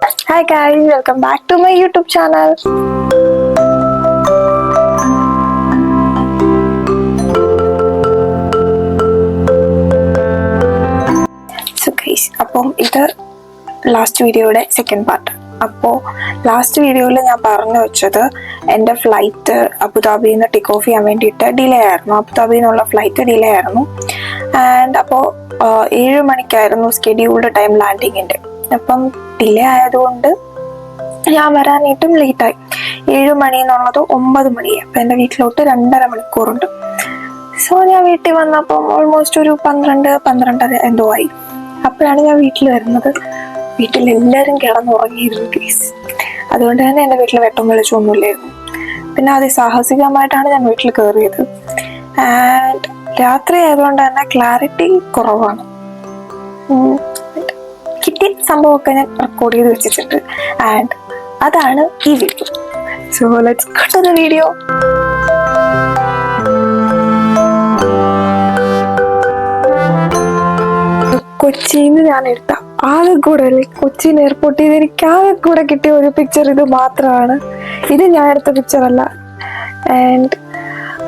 Hi guys, welcome back to my YouTube channel. So guys, അപ്പം ഇത് last വീഡിയോയുടെ second part. അപ്പോൾ last വീഡിയോയിൽ ഞാൻ പറഞ്ഞു വെച്ചത് എൻ്റെ ഫ്ലൈറ്റ് അബുദാബിയിൽ നിന്ന് ടേക്ക് ഓഫ് ചെയ്യാൻ വേണ്ടിയിട്ട് ഡിലേ ആയിരുന്നു. അബുദാബിയിൽ നിന്നുള്ള ഫ്ലൈറ്റ് ഡിലേ ആയിരുന്നു. ആൻഡ് അപ്പോൾ 7 മണിക്കായിരുന്നു സ്കെഡ്യൂൾഡ് ടൈം ലാൻഡിങ്ങിൻ്റെ. അപ്പം ഡിലേ ആയതുകൊണ്ട് ഞാൻ വരാനായിട്ടും ലേറ്റായി. 7 മണി എന്നുള്ളത് 9 മണിയായി. അപ്പം എൻ്റെ വീട്ടിലോട്ട് 2.5 മണിക്കൂറുണ്ട്. സോ ഞാൻ വീട്ടിൽ വന്നപ്പം ഓൾമോസ്റ്റ് ഒരു 12-12:30 എന്തോ ആയി. അപ്പോഴാണ് ഞാൻ വീട്ടിൽ വരുന്നത്. വീട്ടിലെല്ലാവരും കിടന്നുറങ്ങിയിരുന്നു പ്ലീസ്. അതുകൊണ്ട് തന്നെ എൻ്റെ വീട്ടിൽ വെട്ടം വെളിച്ചൊന്നുമില്ലായിരുന്നു. പിന്നെ അതിസാഹസികമായിട്ടാണ് ഞാൻ വീട്ടിൽ കയറിയത്. ആൻഡ് രാത്രി ആയതുകൊണ്ട് തന്നെ ക്ലാരിറ്റി കുറവാണ്. കിട്ടിയ സംഭവമൊക്കെ ഞാൻ റെക്കോർഡ് ചെയ്ത് വെച്ചിട്ടുണ്ട്. ആൻഡ് അതാണ് ഈ video. So let's go to the video. കൊച്ചിയിൽ നിന്ന് ഞാൻ എടുത്ത ആകെക്കൂടെ കൊച്ചിൻ എയർപോർട്ടിൽ നിന്ന് എനിക്ക് ആകെക്കൂടെ കിട്ടിയ ഒരു പിക്ചർ ഇത് മാത്രമാണ്. ഇത് ഞാൻ എടുത്ത പിക്ചറല്ല. ആൻഡ്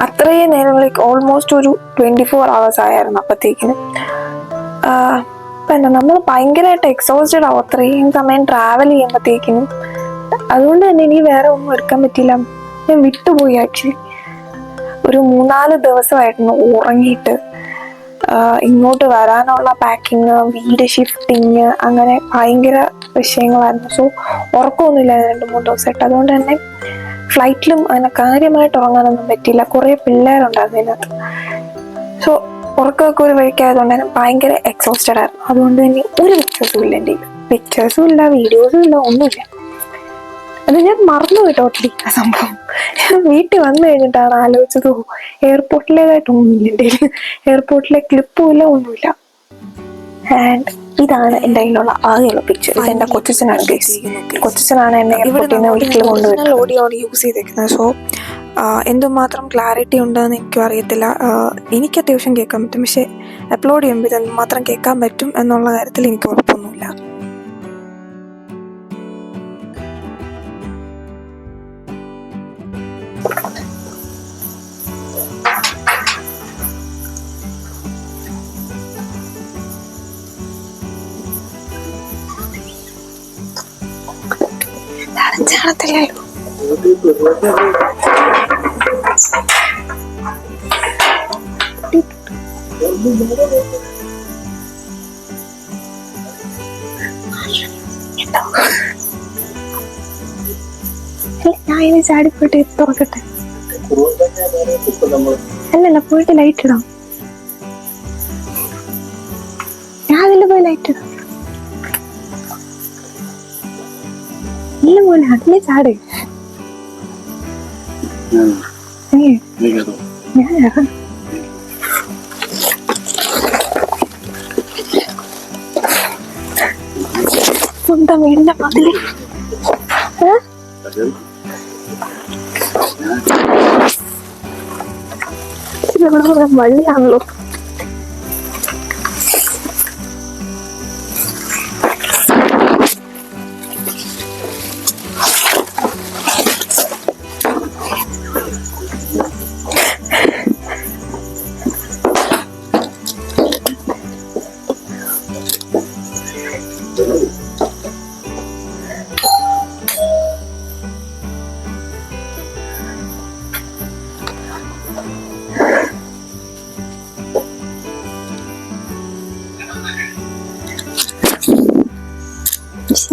അത്രയും നേരം ഓൾമോസ്റ്റ് ഒരു 24 hours ആയിരുന്നു അപ്പത്തേക്കിന്. പിന്നെ നമ്മൾ ഭയങ്കരമായിട്ട് എക്സോസ്റ്റഡ് ആവും അത്രയും സമയം ട്രാവൽ ചെയ്യുമ്പോഴത്തേക്കിനും. അതുകൊണ്ട് തന്നെ എനിക്ക് വേറെ ഒന്നും എടുക്കാൻ പറ്റിയില്ല. ഞാൻ വിട്ടുപോയി. ആക്ച്വലി ഒരു 3-4 ദിവസമായിരുന്നു ഉറങ്ങിയിട്ട്. ഇങ്ങോട്ട് വരാനുള്ള പാക്കിങ്, വീട് ഷിഫ്റ്റിങ്, അങ്ങനെ ഭയങ്കര വിഷയങ്ങളായിരുന്നു. സോ ഉറക്കമൊന്നുമില്ലായിരുന്നു 2-3 ദിവസമായിട്ട്. അതുകൊണ്ട് തന്നെ ഫ്ലൈറ്റിലും അങ്ങനെ കാര്യമായിട്ട് ഉറങ്ങാനൊന്നും പറ്റിയില്ല. കുറേ പിള്ളേരുണ്ടായിരുന്നു ഇതിനകത്ത്. സോ ഉറക്കമൊക്കെ ഒരു വഴിക്കായതുകൊണ്ട് തന്നെ ഭയങ്കര എക്സോസ്റ്റഡ് ആയിരുന്നു. അതുകൊണ്ട് തന്നെ ഒരു പിക്ചേഴ്സും ഇല്ല എൻ്റെ. പിക്ചേഴ്സും ഇല്ല, വീഡിയോസും ഇല്ല, ഒന്നുമില്ല. അത് ഞാൻ മറന്നുപോയി ടോട്ടലി ആ സംഭവം. വീട്ടിൽ വന്നു കഴിഞ്ഞിട്ടാണ് ആലോചിച്ചത് എയർപോർട്ടിലേതായിട്ടൊന്നുമില്ല എൻ്റെ. എയർപോർട്ടിലെ ക്ലിപ്പും ഇല്ല, ഒന്നുമില്ല. ആൻഡ് ഇതാണ് എൻ്റെ കയ്യിലുള്ള ആകെയുള്ള പിക്ചർ. ഇത് എൻ്റെ കൊച്ചച്ഛനാണ് ഗൈസ്. കൊച്ചച്ഛനാണ് എന്നെ എയർപോർട്ടിൽ നിന്ന് വീട്ടിൽ കൊണ്ടുവരുന്നത്. ഓഡിയോയാണ് യൂസ് ചെയ്തേക്കുന്നത്. സോ എന്തുമാത്രം ക്ലാരിറ്റി ഉണ്ടെന്ന് എനിക്കും അറിയത്തില്ല. എനിക്ക് അത്യാവശ്യം കേൾക്കാൻ പറ്റും. പക്ഷെ അപ്ലോഡ് ചെയ്യുമ്പോൾ ഇത് എന്തുമാത്രം കേൾക്കാൻ പറ്റും എന്നുള്ള കാര്യത്തിൽ എനിക്ക് ഉറപ്പൊന്നുമില്ല. കാണത്തില്ലല്ലോ. ഞാൻ ഇനി ചാടിപ്പോയിട്ട് തുറക്കട്ടെ. അല്ലല്ല, പോയിട്ട് ലൈറ്റ് ഇടാം. ഞാൻ അതിൽ പോയി ലൈറ്റ് ഇടാം. ഇല്ല മോനെ, അതിലെ ചാട്. ഞാൻ സ്വന്തം വീടിന്റെ മതില് വള്ളിയാണല്ലോ.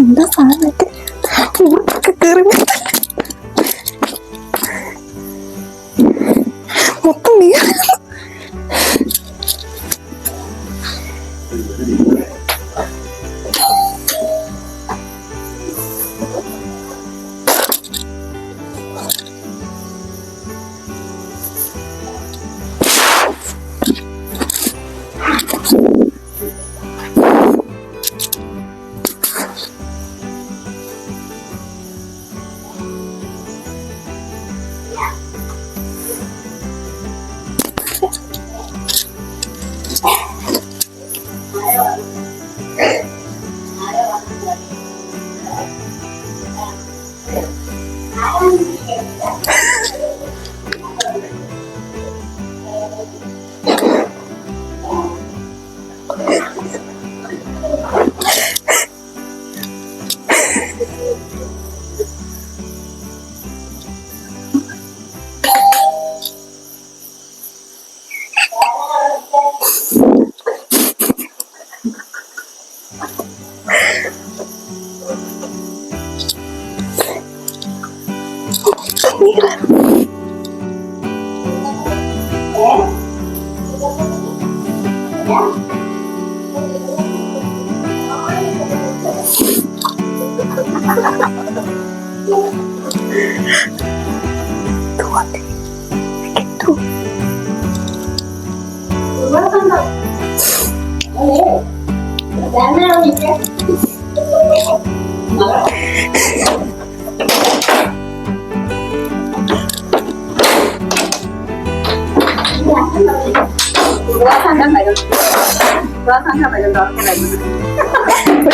എന്താ സാധനമൊക്കെ കയറി മൊത്തം നീ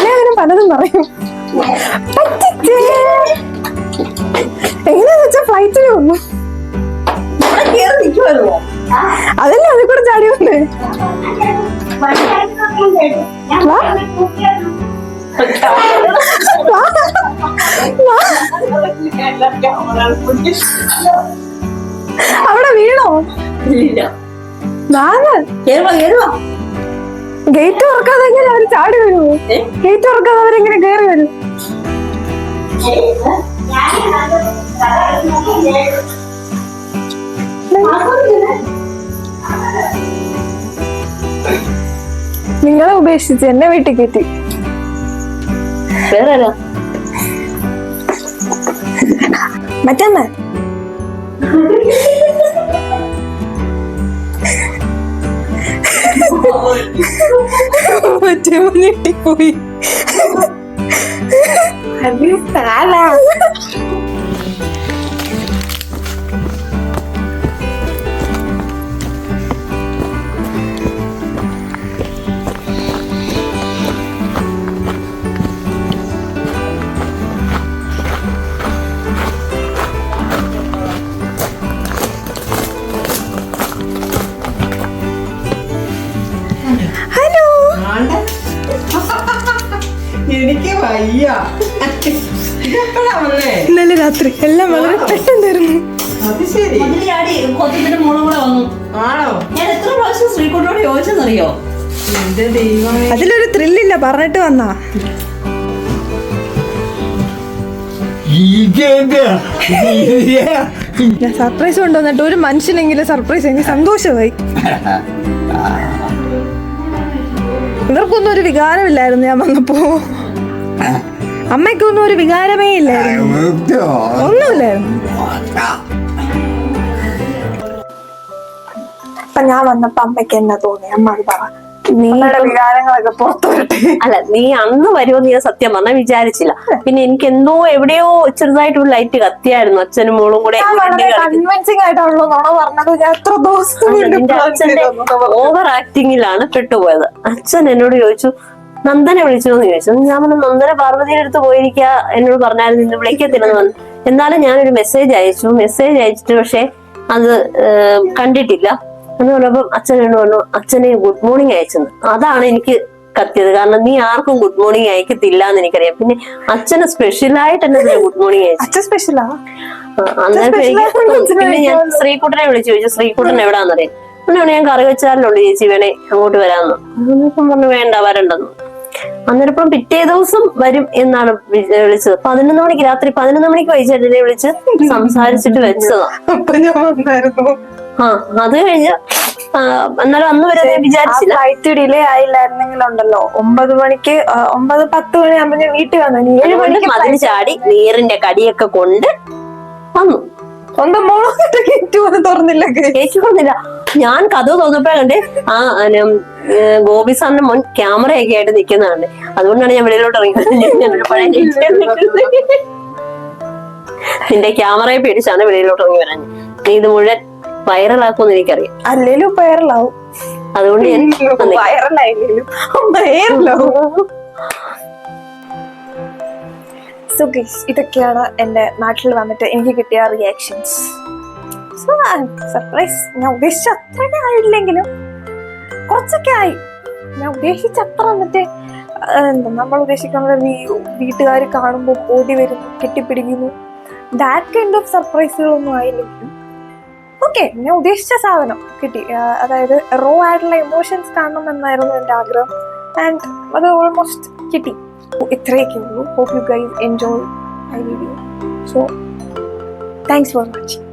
അങ്ങനെ പലതും പറയും. എങ്ങനെയാന്ന് വെച്ചാ ഫ്ലൈറ്റിന് വന്നു. അതല്ലേ അതിൽ കൂടെ ചാടി വന്നേ. അവിടെ വീണോ? ഗേറ്റ് തുറക്കാതെ എങ്ങനെ അവര് ചാടി വരുമോ? ഗേറ്റ് തുറക്കാതെ അവരെങ്ങനെ കയറി വരും? നിങ്ങളെ ഉപേക്ഷിച്ച് എന്നെ വീട്ടിൽ കയറ്റി. മറ്റമ്മ മറ്റേ ഞെട്ടിപ്പോയി. എനിക്ക് വയ്യ. ഇന്നലെ രാത്രി എല്ലാം വളരെ പെട്ടെന്നായിരുന്നു. അത് ശരി. ആണോ? ഞാൻ എത്ര പ്രാവശ്യം ശ്രീകുട്ടനോട് ചോദിച്ചെന്നറിയോ? എന്റെ ദൈവമേ, അതിലൊരു ത്രില്ലില്ല, പറഞ്ഞിട്ട് വന്നാ. ഞാൻ സർപ്രൈസ് കൊണ്ടുവന്നിട്ട് ഒരു മനുഷ്യനെങ്കിലും സർപ്രൈസ് എനിക്ക് സന്തോഷമായി. ഇവർക്കൊന്നും ഒരു വികാരമില്ലായിരുന്നു ഞാൻ വന്നപ്പോ. അമ്മയ്ക്കൊന്നും ഒരു വികാരമേ ഇല്ലായിരുന്നു, ഒന്നുമില്ലായിരുന്നു. അപ്പൊ ഞാൻ വന്നപ്പോ അമ്മയ്ക്ക് എന്നാ തോന്നി? അമ്മ അത് പറ. നിങ്ങളുടെ വികാരങ്ങളൊക്കെ പുറത്തു വരട്ടെ. അല്ല, നീ അന്ന് വരുമെന്ന് ഞാൻ സത്യം പറഞ്ഞാൽ വിചാരിച്ചില്ല. പിന്നെ എനിക്ക് എന്തോ എവിടെയോ ചെറുതായിട്ടൊരു ലൈറ്റ് കത്തിയായിരുന്നു. അച്ഛനും മോളും കൂടെ കൺവിൻസിംഗ് ആയിട്ടാണല്ലോ പറഞ്ഞത്. ഞാൻ എത്ര ദിവസം അച്ഛന്റെ ഓവർ ആക്ടിങ്ങിലാണ് പെട്ടുപോയത്. അച്ഛൻ എന്നോട് ചോദിച്ചു, നന്ദനെ വിളിച്ചോന്ന് ചോദിച്ചു. ഞാൻ പറഞ്ഞു, നന്ദന പാർവതിയുടെ അടുത്ത് പോയിരിക്കുക, എന്നോട് പറഞ്ഞാലും നിന്ന് വിളിക്കത്തില്ലെന്ന് പറഞ്ഞു. എന്നാലും ഞാനൊരു മെസ്സേജ് അയച്ചു. മെസ്സേജ് അയച്ചിട്ട് പക്ഷെ അത് കണ്ടിട്ടില്ല. എന്ന് പറഞ്ഞപ്പം അച്ഛൻ എന്നോട് പറഞ്ഞു, അച്ഛനെ ഗുഡ് മോർണിംഗ് അയച്ചെന്ന്. അതാണ് എനിക്ക് കത്തിയത്. കാരണം നീ ആർക്കും ഗുഡ് മോർണിംഗ് അയക്കത്തില്ല എന്ന് എനിക്കറിയാം. പിന്നെ അച്ഛന് സ്പെഷ്യലായിട്ട് എന്നെ ഗുഡ് മോർണിംഗ് അയച്ചു. സ്പെഷ്യലാ. പിന്നെ ഞാൻ ശ്രീകുട്ടനെ വിളിച്ചു ചോദിച്ചു, ശ്രീകുട്ടൻ എവിടാന്നറിയാം. അങ്ങനെ ഞാൻ കറി വെച്ചാലുണ്ട് ചേച്ചി, വേണേ അങ്ങോട്ട് വരാമെന്ന്. അപ്പം പറഞ്ഞു വേണ്ട, വരണ്ടെന്ന്. അന്നേരം പിറ്റേ ദിവസം വരും എന്നാണ് വിളിച്ചത്. 11 മണിക്ക്, രാത്രി 11 മണിക്ക് വൈകിട്ടെന്നെ വിളിച്ച് സംസാരിച്ചിട്ട് വെച്ചതാ. അത് കഴിഞ്ഞ് എന്നാലും അന്ന് വരെ വിചാരിച്ചില്ല. ഫ്ലൈറ്റ് ഡിലേ ആയില്ലായിരുന്നെങ്കിലുണ്ടല്ലോ 9 മണിക്ക് 9-10 മണിയാകുമ്പോ ഞാൻ വീട്ടിൽ വന്നു. 7 മണിക്ക് മതിന് ചാടി നീറിന്റെ കടിയൊക്കെ കൊണ്ട് വന്നു. സ്വന്തം മോളെ ഗേറ്റ് പോലും തുറന്നില്ല. ഗേറ്റ് തുറന്നില്ല. ഞാൻ കഥ തോന്നപ്പോഴേ കണ്ട് ആ ഗോപി സാറിന്റെ മുൻ ക്യാമറയൊക്കെ ആയിട്ട് നിൽക്കുന്നതാണ്. അതുകൊണ്ടാണ് ഞാൻ വെളിയിലോട്ട് ഇറങ്ങിയത്. നിന്റെ ക്യാമറയെ പേടിച്ചാണ് വെളിയിലോട്ട് ഇറങ്ങി വരാൻ. നീ ഇത് മുഴുവൻ വൈറലാക്കുമെന്ന് എനിക്കറിയാം. അല്ലേലും വൈറലാവും. അതുകൊണ്ട് ഞാൻ വൈറലായില്ലേലും വൈറലാവും. ഇതൊക്കെയാണ് എന്റെ നാട്ടിൽ വന്നിട്ട് എനിക്ക് കിട്ടിയ റിയാക്ഷൻസ്. സർപ്രൈസ് ഞാൻ ഉദ്ദേശിച്ച അത്രയൊക്കെ ആയില്ലെങ്കിലും കുറച്ചൊക്കെ ആയി. ഞാൻ ഉദ്ദേശിച്ച അത്ര എന്താ നമ്മൾ ഉദ്ദേശിക്കുന്ന വീട്ടുകാർ കാണുമ്പോൾ ഓടി വരുന്നു, കെട്ടിപ്പിടിക്കുന്നു, ദാറ്റ് കൈൻഡ് ഓഫ് സർപ്രൈസുകളൊന്നും ആയില്ലെങ്കിലും ഓക്കെ, ഞാൻ ഉദ്ദേശിച്ച സാധനം കിട്ടി. അതായത് റോ ആയിട്ടുള്ള എമോഷൻസ് കാണണം എന്നായിരുന്നു എൻ്റെ ആഗ്രഹം. ആൻഡ് അത് ഓൾമോസ്റ്റ് കിട്ടി. ഇത്രയൊക്കെ ഉള്ളൂ. Hope you guys enjoy my video. So thanks for watching.